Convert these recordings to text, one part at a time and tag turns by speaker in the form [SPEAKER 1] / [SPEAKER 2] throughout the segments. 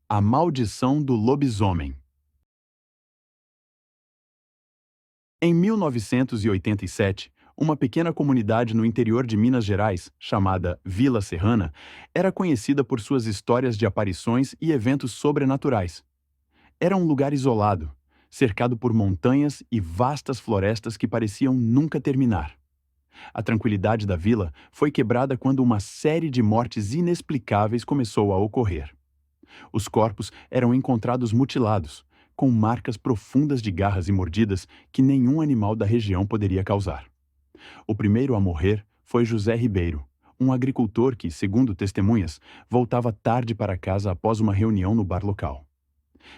[SPEAKER 1] A maldição do lobisomem. Em 1987, uma pequena comunidade no interior de Minas Gerais, chamada Vila Serrana, era conhecida por suas histórias de aparições e eventos sobrenaturais. Era um lugar isolado, cercado por montanhas e vastas florestas que pareciam nunca terminar. A tranquilidade da vila foi quebrada quando uma série de mortes inexplicáveis começou a ocorrer. Os corpos eram encontrados mutilados, com marcas profundas de garras e mordidas que nenhum animal da região poderia causar. O primeiro a morrer foi José Ribeiro, um agricultor que, segundo testemunhas, voltava tarde para casa após uma reunião no bar local.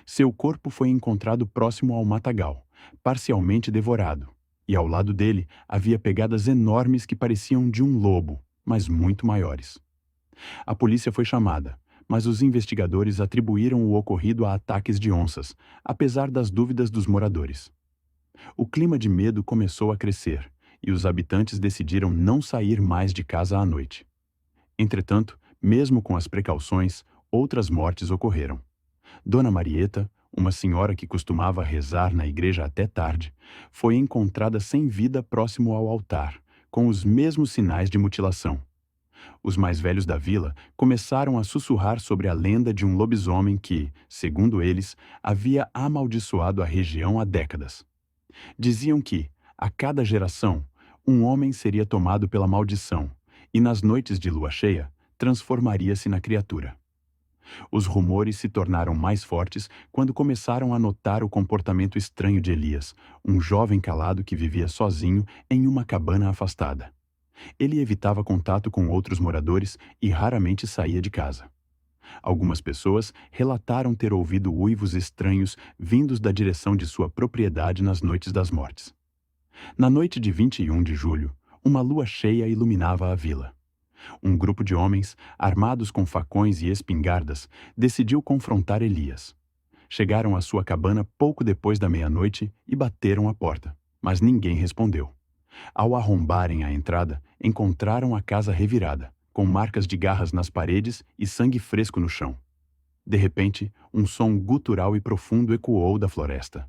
[SPEAKER 1] Seu corpo foi encontrado próximo ao matagal, parcialmente devorado, e ao lado dele havia pegadas enormes que pareciam de um lobo, mas muito maiores. A polícia foi chamada, mas os investigadores atribuíram o ocorrido a ataques de onças, apesar das dúvidas dos moradores. O clima de medo começou a crescer, e os habitantes decidiram não sair mais de casa à noite. Entretanto, mesmo com as precauções, outras mortes ocorreram. Dona Marieta, uma senhora que costumava rezar na igreja até tarde, foi encontrada sem vida próximo ao altar, com os mesmos sinais de mutilação. Os mais velhos da vila começaram a sussurrar sobre a lenda de um lobisomem que, segundo eles, havia amaldiçoado a região há décadas. Diziam que, a cada geração, um homem seria tomado pela maldição e, nas noites de lua cheia, transformaria-se na criatura. Os rumores se tornaram mais fortes quando começaram a notar o comportamento estranho de Elias, um jovem calado que vivia sozinho em uma cabana afastada. Ele evitava contato com outros moradores e raramente saía de casa. Algumas pessoas relataram ter ouvido uivos estranhos vindos da direção de sua propriedade nas noites das mortes. Na noite de 21 de julho, uma lua cheia iluminava a vila. Um grupo de homens, armados com facões e espingardas, decidiu confrontar Elias. Chegaram à sua cabana pouco depois da meia-noite e bateram a porta, mas ninguém respondeu. Ao arrombarem a entrada, encontraram a casa revirada, com marcas de garras nas paredes e sangue fresco no chão. De repente, um som gutural e profundo ecoou da floresta.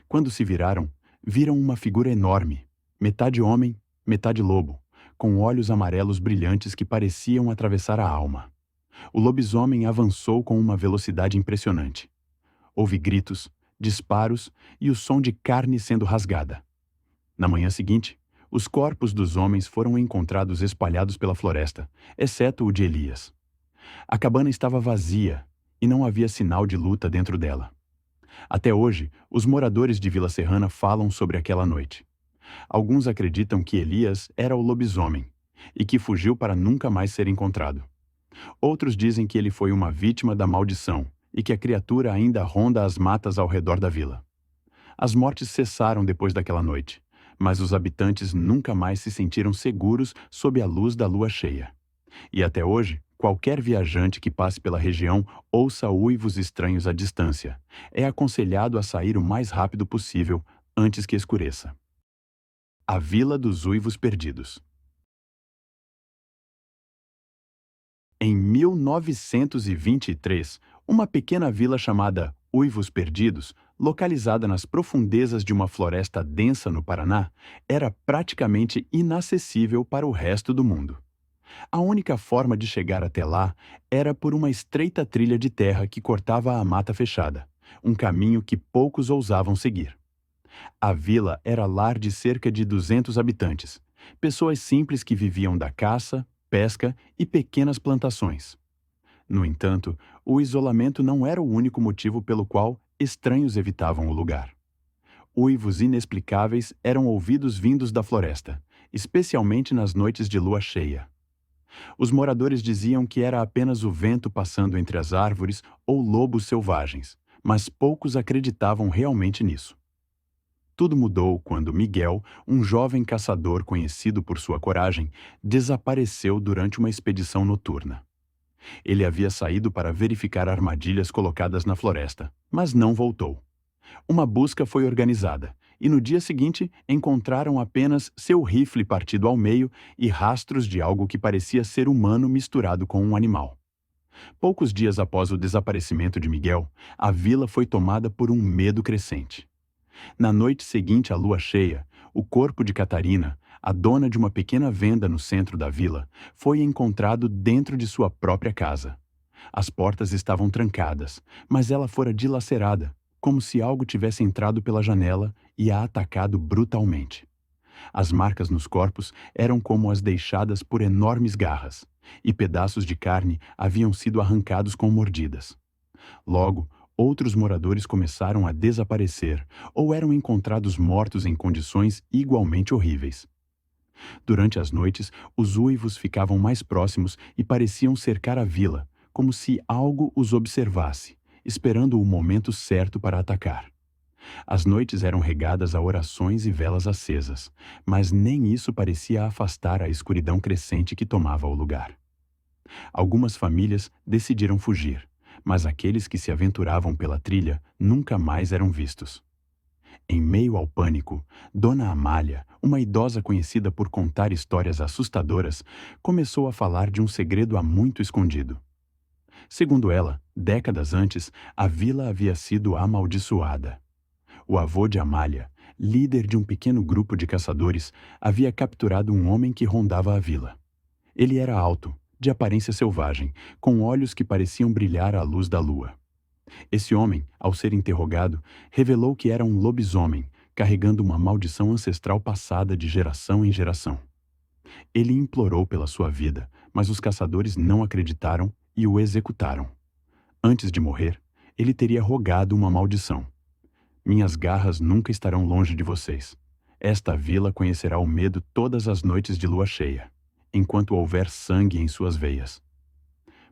[SPEAKER 1] Quando se viraram, viram uma figura enorme, metade homem, metade lobo, com olhos amarelos brilhantes que pareciam atravessar a alma. O lobisomem avançou com uma velocidade impressionante. Houve gritos, disparos e o som de carne sendo rasgada. Na manhã seguinte, os corpos dos homens foram encontrados espalhados pela floresta, exceto o de Elias. A cabana estava vazia e não havia sinal de luta dentro dela. Até hoje, os moradores de Vila Serrana falam sobre aquela noite. Alguns acreditam que Elias era o lobisomem e que fugiu para nunca mais ser encontrado. Outros dizem que ele foi uma vítima da maldição e que a criatura ainda ronda as matas ao redor da vila. As mortes cessaram depois daquela noite, mas os habitantes nunca mais se sentiram seguros sob a luz da lua cheia. E até hoje, qualquer viajante que passe pela região ouça uivos estranhos à distância. É aconselhado a sair o mais rápido possível antes que escureça. A Vila dos Uivos Perdidos. Em 1923, uma pequena vila chamada Uivos Perdidos, localizada nas profundezas de uma floresta densa no Paraná, era praticamente inacessível para o resto do mundo. A única forma de chegar até lá era por uma estreita trilha de terra que cortava a mata fechada, um caminho que poucos ousavam seguir. A vila era lar de cerca de 200 habitantes, pessoas simples que viviam da caça, pesca e pequenas plantações. No entanto, o isolamento não era o único motivo pelo qual estranhos evitavam o lugar. Uivos inexplicáveis eram ouvidos vindos da floresta, especialmente nas noites de lua cheia. Os moradores diziam que era apenas o vento passando entre as árvores ou lobos selvagens, mas poucos acreditavam realmente nisso. Tudo mudou quando Miguel, um jovem caçador conhecido por sua coragem, desapareceu durante uma expedição noturna. Ele havia saído para verificar armadilhas colocadas na floresta, mas não voltou. Uma busca foi organizada, e no dia seguinte encontraram apenas seu rifle partido ao meio e rastros de algo que parecia ser humano misturado com um animal. Poucos dias após o desaparecimento de Miguel, a vila foi tomada por um medo crescente. Na noite seguinte à lua cheia, o corpo de Catarina, a dona de uma pequena venda no centro da vila, foi encontrado dentro de sua própria casa. As portas estavam trancadas, mas ela fora dilacerada, como se algo tivesse entrado pela janela e a atacado brutalmente. As marcas nos corpos eram como as deixadas por enormes garras, e pedaços de carne haviam sido arrancados com mordidas. Logo, outros moradores começaram a desaparecer ou eram encontrados mortos em condições igualmente horríveis. Durante as noites, os uivos ficavam mais próximos e pareciam cercar a vila, como se algo os observasse, esperando o momento certo para atacar. As noites eram regadas a orações e velas acesas, mas nem isso parecia afastar a escuridão crescente que tomava o lugar. Algumas famílias decidiram fugir, mas aqueles que se aventuravam pela trilha nunca mais eram vistos. Em meio ao pânico, Dona Amália, uma idosa conhecida por contar histórias assustadoras, começou a falar de um segredo há muito escondido. Segundo ela, décadas antes, a vila havia sido amaldiçoada. O avô de Amália, líder de um pequeno grupo de caçadores, havia capturado um homem que rondava a vila. Ele era alto, de aparência selvagem, com olhos que pareciam brilhar à luz da lua. Esse homem, ao ser interrogado, revelou que era um lobisomem, carregando uma maldição ancestral passada de geração em geração. Ele implorou pela sua vida, mas os caçadores não acreditaram e o executaram. Antes de morrer, ele teria rogado uma maldição. Minhas garras nunca estarão longe de vocês. Esta vila conhecerá o medo todas as noites de lua cheia, enquanto houver sangue em suas veias.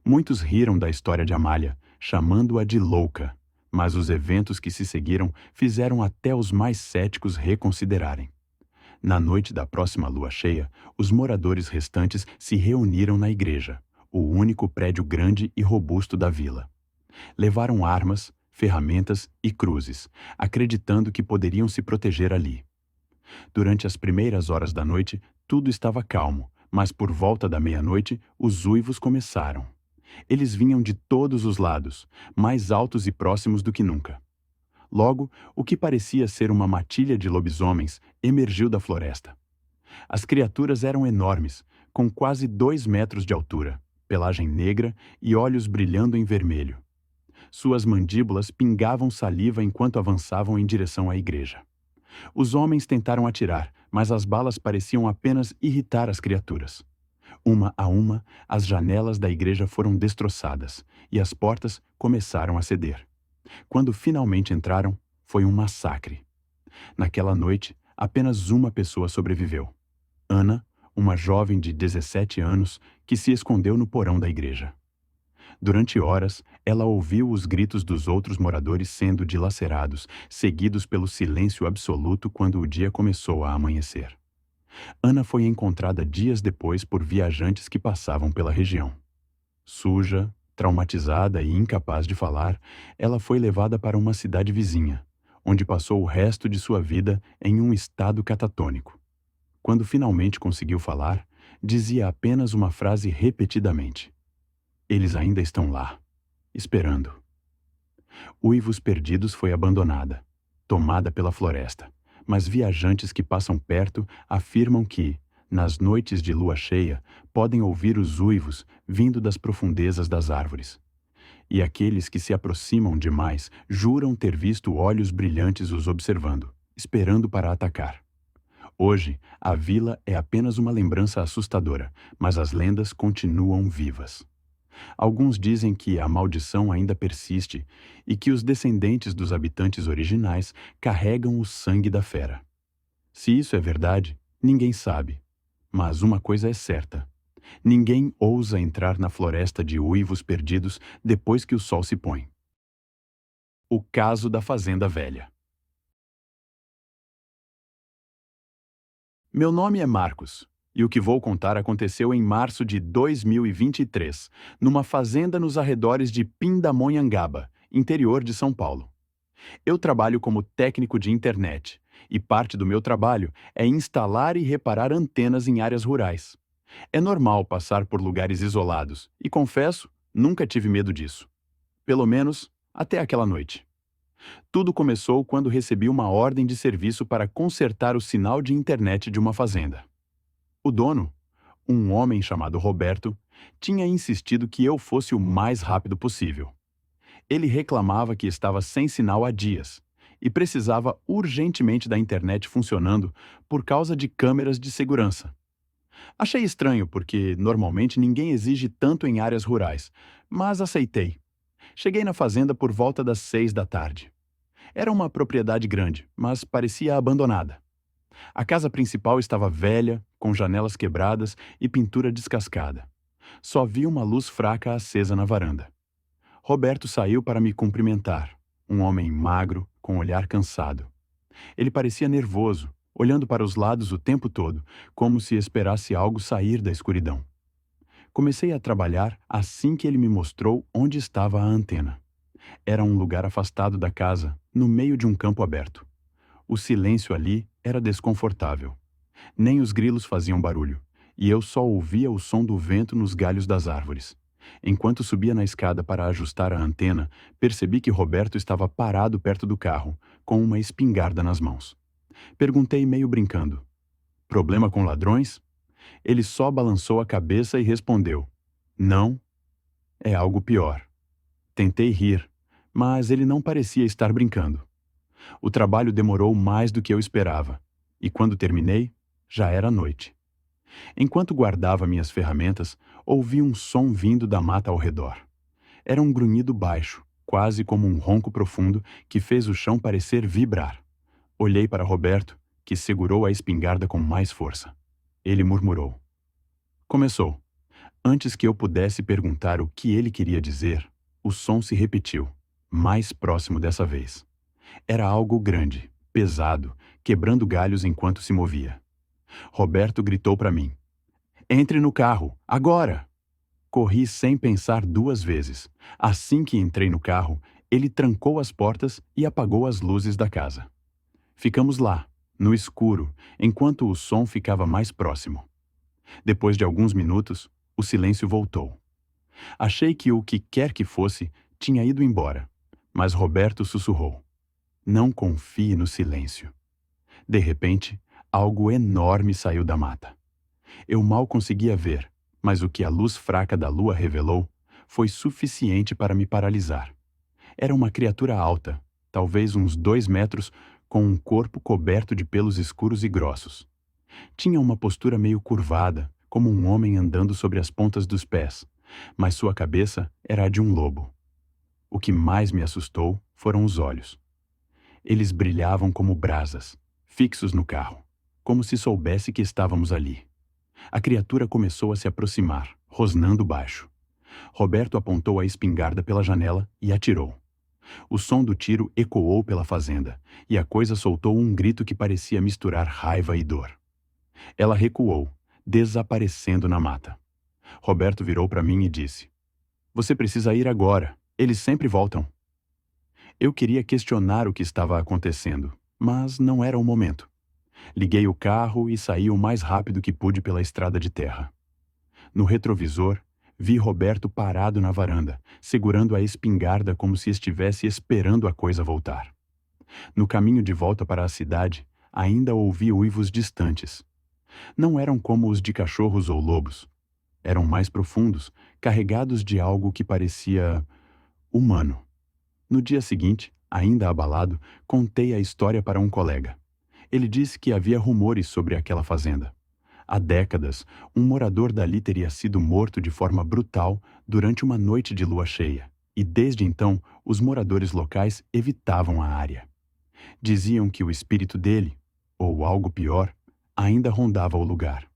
[SPEAKER 1] Muitos riram da história de Amália, chamando-a de louca, mas os eventos que se seguiram fizeram até os mais céticos reconsiderarem. Na noite da próxima lua cheia, os moradores restantes se reuniram na igreja, o único prédio grande e robusto da vila. Levaram armas, ferramentas e cruzes, acreditando que poderiam se proteger ali. Durante as primeiras horas da noite, tudo estava calmo, mas por volta da meia-noite, os uivos começaram. Eles vinham de todos os lados, mais altos e próximos do que nunca. Logo, o que parecia ser uma matilha de lobisomens emergiu da floresta. As criaturas eram enormes, com quase 2 metros de altura, pelagem negra e olhos brilhando em vermelho. Suas mandíbulas pingavam saliva enquanto avançavam em direção à igreja. Os homens tentaram atirar, mas as balas pareciam apenas irritar as criaturas. Uma a uma, as janelas da igreja foram destroçadas e as portas começaram a ceder. Quando finalmente entraram, foi um massacre. Naquela noite, apenas uma pessoa sobreviveu. Ana, uma jovem de 17 anos que se escondeu no porão da igreja. Durante horas, ela ouviu os gritos dos outros moradores sendo dilacerados, seguidos pelo silêncio absoluto quando o dia começou a amanhecer. Ana foi encontrada dias depois por viajantes que passavam pela região. Suja, traumatizada e incapaz de falar, ela foi levada para uma cidade vizinha, onde passou o resto de sua vida em um estado catatônico. Quando finalmente conseguiu falar, dizia apenas uma frase repetidamente: "Eles ainda estão lá, esperando." Uivos Perdidos foi abandonada, tomada pela floresta, mas viajantes que passam perto afirmam que, nas noites de lua cheia, podem ouvir os uivos vindo das profundezas das árvores. E aqueles que se aproximam demais juram ter visto olhos brilhantes os observando, esperando para atacar. Hoje, a vila é apenas uma lembrança assustadora, mas as lendas continuam vivas. Alguns dizem que a maldição ainda persiste e que os descendentes dos habitantes originais carregam o sangue da fera. Se isso é verdade, ninguém sabe. Mas uma coisa é certa: ninguém ousa entrar na floresta de uivos perdidos depois que o sol se põe. O caso da Fazenda Velha. Meu nome é Marcos, e o que vou contar aconteceu em março de 2023, numa fazenda nos arredores de Pindamonhangaba, interior de São Paulo. Eu trabalho como técnico de internet, e parte do meu trabalho é instalar e reparar antenas em áreas rurais. É normal passar por lugares isolados e, confesso, nunca tive medo disso. Pelo menos, até aquela noite. Tudo começou quando recebi uma ordem de serviço para consertar o sinal de internet de uma fazenda. O dono, um homem chamado Roberto, tinha insistido que eu fosse o mais rápido possível. Ele reclamava que estava sem sinal há dias e precisava urgentemente da internet funcionando por causa de câmeras de segurança. Achei estranho porque, normalmente, ninguém exige tanto em áreas rurais, mas aceitei. Cheguei na fazenda por volta das 6 da tarde. Era uma propriedade grande, mas parecia abandonada. A casa principal estava velha, com janelas quebradas e pintura descascada. Só vi uma luz fraca acesa na varanda. Roberto saiu para me cumprimentar, um homem magro, com olhar cansado. Ele parecia nervoso, olhando para os lados o tempo todo, como se esperasse algo sair da escuridão. Comecei a trabalhar assim que ele me mostrou onde estava a antena. Era um lugar afastado da casa, no meio de um campo aberto. O silêncio ali era desconfortável. Nem os grilos faziam barulho, e eu só ouvia o som do vento nos galhos das árvores. Enquanto subia na escada para ajustar a antena, percebi que Roberto estava parado perto do carro, com uma espingarda nas mãos. Perguntei meio brincando: "Problema com ladrões?" Ele só balançou a cabeça e respondeu: "Não, é algo pior." Tentei rir, mas ele não parecia estar brincando. O trabalho demorou mais do que eu esperava, e quando terminei, já era noite. Enquanto guardava minhas ferramentas, ouvi um som vindo da mata ao redor. Era um grunhido baixo, quase como um ronco profundo, que fez o chão parecer vibrar. Olhei para Roberto, que segurou a espingarda com mais força. Ele murmurou. Começou. Antes que eu pudesse perguntar o que ele queria dizer, o som se repetiu, mais próximo dessa vez. Era algo grande, pesado, quebrando galhos enquanto se movia. Roberto gritou para mim: "Entre no carro, agora!" Corri sem pensar duas vezes. Assim que entrei no carro, ele trancou as portas e apagou as luzes da casa. Ficamos lá, no escuro, enquanto o som ficava mais próximo. Depois de alguns minutos, o silêncio voltou. Achei que o que quer que fosse tinha ido embora, mas Roberto sussurrou: "Não confie no silêncio." De repente, algo enorme saiu da mata. Eu mal conseguia ver, mas o que a luz fraca da lua revelou foi suficiente para me paralisar. Era uma criatura alta, talvez uns 2 metros, com um corpo coberto de pelos escuros e grossos. Tinha uma postura meio curvada, como um homem andando sobre as pontas dos pés, mas sua cabeça era a de um lobo. O que mais me assustou foram os olhos. Eles brilhavam como brasas, fixos no carro, como se soubesse que estávamos ali. A criatura começou a se aproximar, rosnando baixo. Roberto apontou a espingarda pela janela e atirou. O som do tiro ecoou pela fazenda, e a coisa soltou um grito que parecia misturar raiva e dor. Ela recuou, desaparecendo na mata. Roberto virou para mim e disse: "Você precisa ir agora, eles sempre voltam." Eu queria questionar o que estava acontecendo, mas não era o momento. Liguei o carro e saí o mais rápido que pude pela estrada de terra. No retrovisor, vi Roberto parado na varanda, segurando a espingarda como se estivesse esperando a coisa voltar. No caminho de volta para a cidade, ainda ouvi uivos distantes. Não eram como os de cachorros ou lobos. Eram mais profundos, carregados de algo que parecia humano. No dia seguinte, ainda abalado, contei a história para um colega. Ele disse que havia rumores sobre aquela fazenda. Há décadas, um morador dali teria sido morto de forma brutal durante uma noite de lua cheia, e desde então os moradores locais evitavam a área. Diziam que o espírito dele, ou algo pior, ainda rondava o lugar.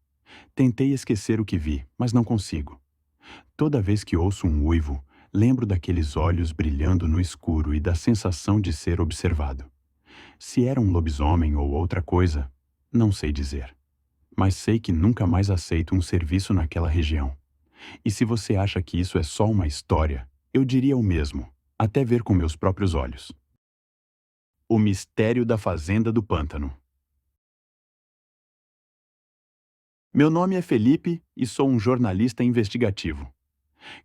[SPEAKER 1] Tentei esquecer o que vi, mas não consigo. Toda vez que ouço um uivo, lembro daqueles olhos brilhando no escuro e da sensação de ser observado. Se era um lobisomem ou outra coisa, não sei dizer. Mas sei que nunca mais aceito um serviço naquela região. E se você acha que isso é só uma história, eu diria o mesmo, até ver com meus próprios olhos. O mistério da Fazenda do Pântano. Meu nome é Felipe e sou um jornalista investigativo.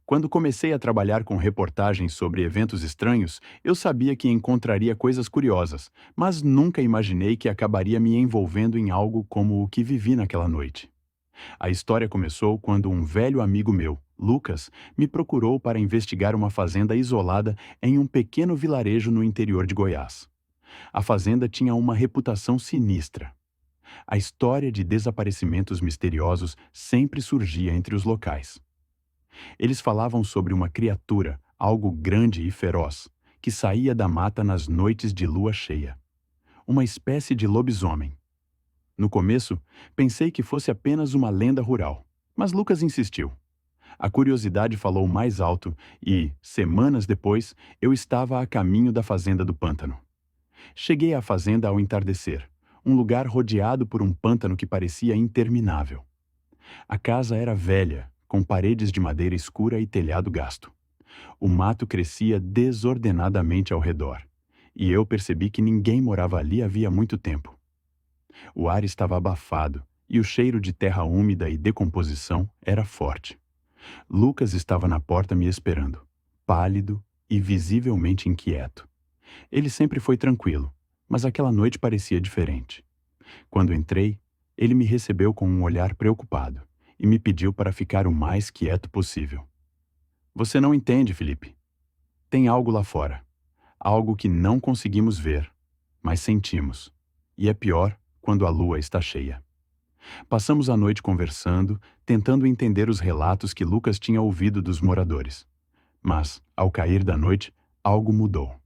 [SPEAKER 1] Quando comecei a trabalhar com reportagens sobre eventos estranhos, eu sabia que encontraria coisas curiosas, mas nunca imaginei que acabaria me envolvendo em algo como o que vivi naquela noite. A história começou quando um velho amigo meu, Lucas, me procurou para investigar uma fazenda isolada em um pequeno vilarejo no interior de Goiás. A fazenda tinha uma reputação sinistra. A história de desaparecimentos misteriosos sempre surgia entre os locais. Eles falavam sobre uma criatura, algo grande e feroz, que saía da mata nas noites de lua cheia. Uma espécie de lobisomem. No começo, pensei que fosse apenas uma lenda rural, mas Lucas insistiu. A curiosidade falou mais alto e, semanas depois, eu estava a caminho da fazenda do pântano. Cheguei à fazenda ao entardecer, um lugar rodeado por um pântano que parecia interminável. A casa era velha, com paredes de madeira escura e telhado gasto. O mato crescia desordenadamente ao redor, e eu percebi que ninguém morava ali havia muito tempo. O ar estava abafado, e o cheiro de terra úmida e decomposição era forte. Lucas estava na porta me esperando, pálido e visivelmente inquieto. Ele sempre foi tranquilo, mas aquela noite parecia diferente. Quando entrei, ele me recebeu com um olhar preocupado e me pediu para ficar o mais quieto possível. Você não entende, Felipe. Tem algo lá fora. Algo que não conseguimos ver, mas sentimos. E é pior quando a lua está cheia. Passamos a noite conversando, tentando entender os relatos que Lucas tinha ouvido dos moradores. Mas, ao cair da noite, algo mudou.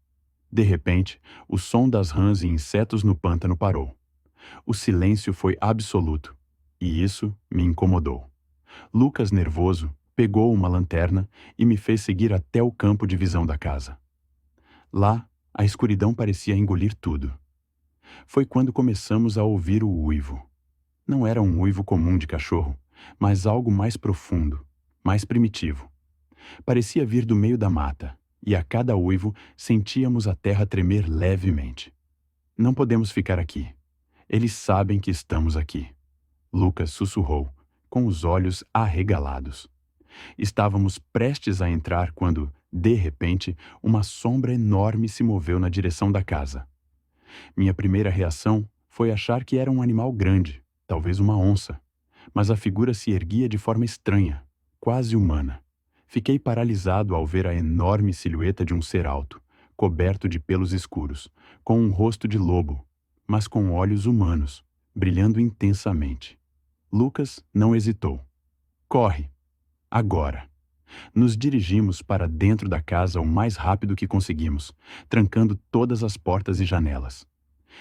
[SPEAKER 1] De repente, o som das rãs e insetos no pântano parou. O silêncio foi absoluto, e isso me incomodou. Lucas, nervoso, pegou uma lanterna e me fez seguir até o campo de visão da casa. Lá, a escuridão parecia engolir tudo. Foi quando começamos a ouvir o uivo. Não era um uivo comum de cachorro, mas algo mais profundo, mais primitivo. Parecia vir do meio da mata, e a cada uivo sentíamos a terra tremer levemente. Não podemos ficar aqui. Eles sabem que estamos aqui. Lucas sussurrou, com os olhos arregalados. Estávamos prestes a entrar quando, de repente, uma sombra enorme se moveu na direção da casa. Minha primeira reação foi achar que era um animal grande, talvez uma onça, mas a figura se erguia de forma estranha, quase humana. Fiquei paralisado ao ver a enorme silhueta de um ser alto, coberto de pelos escuros, com um rosto de lobo, mas com olhos humanos, brilhando intensamente. Lucas não hesitou. Corre! Agora! Nos dirigimos para dentro da casa o mais rápido que conseguimos, trancando todas as portas e janelas.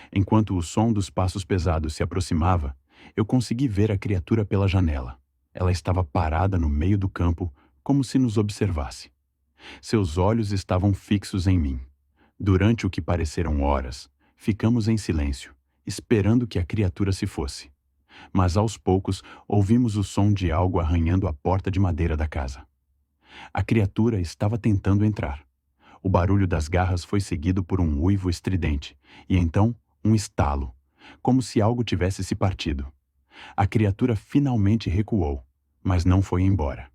[SPEAKER 1] Enquanto o som dos passos pesados se aproximava, eu consegui ver a criatura pela janela. Ela estava parada no meio do campo, como se nos observasse. Seus olhos estavam fixos em mim. Durante o que pareceram horas, ficamos em silêncio, esperando que a criatura se fosse. Mas aos poucos ouvimos o som de algo arranhando a porta de madeira da casa. A criatura estava tentando entrar. O barulho das garras foi seguido por um uivo estridente, e então um estalo, como se algo tivesse se partido. A criatura finalmente recuou, mas não foi embora.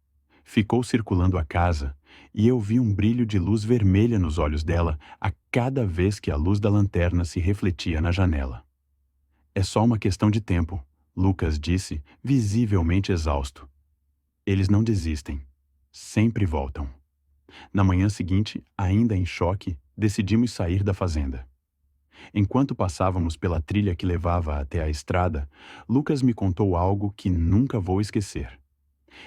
[SPEAKER 1] Ficou circulando a casa, e eu vi um brilho de luz vermelha nos olhos dela a cada vez que a luz da lanterna se refletia na janela. É só uma questão de tempo, Lucas disse, visivelmente exausto. Eles não desistem. Sempre voltam. Na manhã seguinte, ainda em choque, decidimos sair da fazenda. Enquanto passávamos pela trilha que levava até a estrada, Lucas me contou algo que nunca vou esquecer.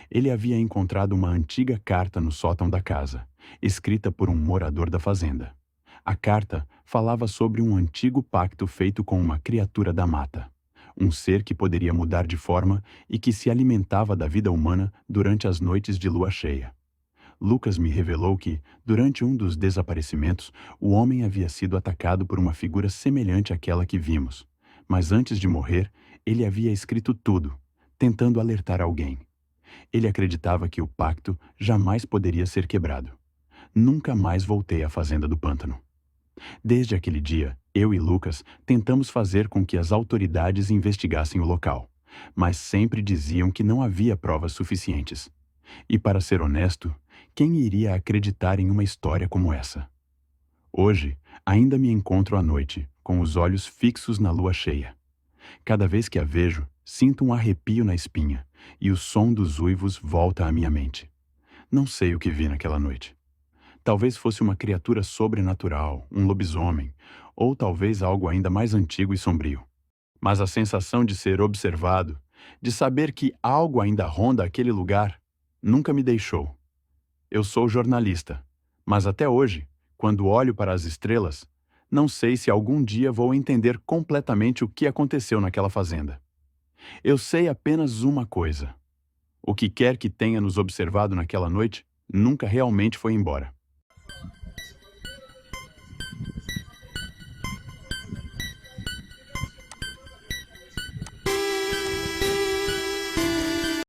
[SPEAKER 1] Ele havia encontrado uma antiga carta no sótão da casa, escrita por um morador da fazenda. A carta falava sobre um antigo pacto feito com uma criatura da mata, um ser que poderia mudar de forma e que se alimentava da vida humana durante as noites de lua cheia. Lucas me revelou que, durante um dos desaparecimentos, o homem havia sido atacado por uma figura semelhante àquela que vimos, mas antes de morrer, ele havia escrito tudo, tentando alertar alguém. Ele acreditava que o pacto jamais poderia ser quebrado. Nunca mais voltei à fazenda do pântano. Desde aquele dia, eu e Lucas tentamos fazer com que as autoridades investigassem o local, mas sempre diziam que não havia provas suficientes. E para ser honesto, quem iria acreditar em uma história como essa? Hoje, ainda me encontro à noite, com os olhos fixos na lua cheia. Cada vez que a vejo, sinto um arrepio na espinha, e o som dos uivos volta à minha mente. Não sei o que vi naquela noite. Talvez fosse uma criatura sobrenatural, um lobisomem, ou talvez algo ainda mais antigo e sombrio. Mas a sensação de ser observado, de saber que algo ainda ronda aquele lugar, nunca me deixou. Eu sou jornalista, mas até hoje, quando olho para as estrelas, não sei se algum dia vou entender completamente o que aconteceu naquela fazenda. Eu sei apenas uma coisa: o que quer que tenha nos observado naquela noite nunca realmente foi embora.